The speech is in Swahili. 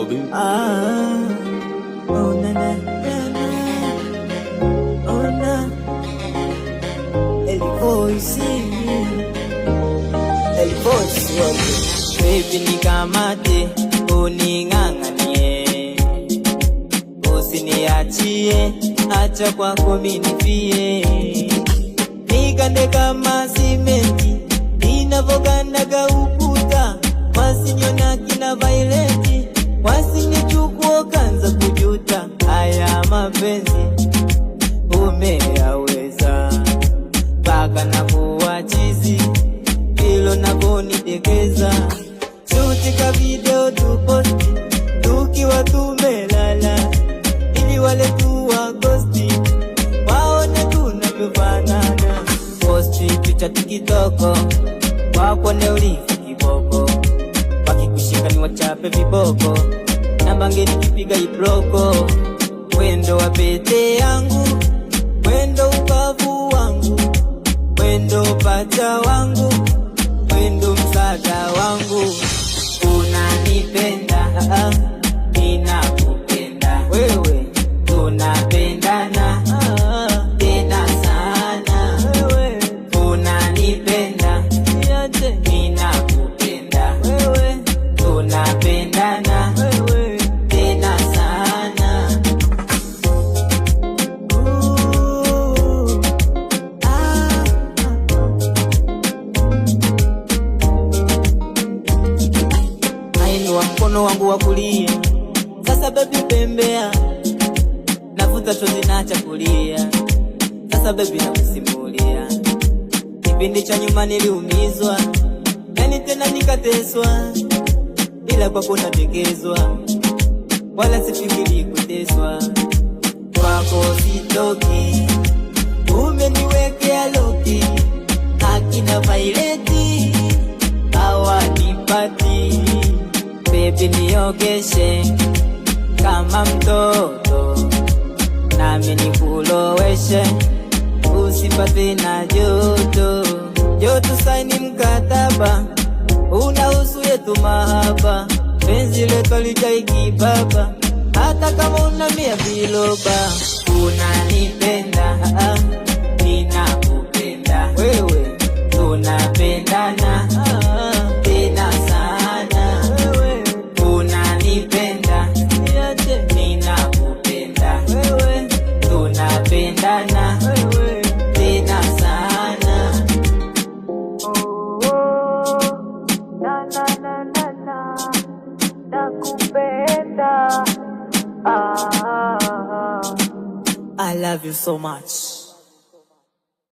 baby. Oh na na na, oh na, El Voice, El Voice wangu. Baby nikamate, uning'ang'anie, usiniachie, acha kwako minifie. Nikande kama simenti, inavogandaga ukuta, wasiniona kina Vaileti, wasinichukua kanza kujuta. Haya mapenzi umeyaweza, mpaka na kuwa chizi, hilo navonitekeza. Shutika video tuposti, tukiwa tumelala, ili wale tuwa ghosti, waone tunavyofanana. Posti picha tikitoko, wakone ulifu kiboko, wakikushika ni wachape viboko, namba ngeni kipiga ibroko. Wendo wa pete yangu, wendo ubavu wangu, wendo pacha wangu, wendo msaada wangu. Unanipenda, ninakupenda wewe, tunapendana tena sana. Unanipenda, ninakupenda wewe, tunapendana tena sana. Nainua mkono wangu wa kulia, sasa baby pembea, navuta chozi na chakulia, sasa baby nakusimulia. Kipindi cha nyuma niliumizwa, yani tena nikateswa, ila kwako natekezwa, wala sifikiri kuteswa. Kwako sitoki, umeniwekea loki, akina Vaileti hawanipati. Baby niogeshe kama mtoto, nami nikuloweshe, usipate na joto. Joto saini mkataba, unahusu yetu mahaba, penzi letu halijai kibaba, hata kama una 100 viloba. Unanipenda, ninakupenda wewe, tunapendana tena sana. Unanipenda, ninakupenda wewe, tunapendana tena sana. Na na na na na, nakupenda. I love you so much.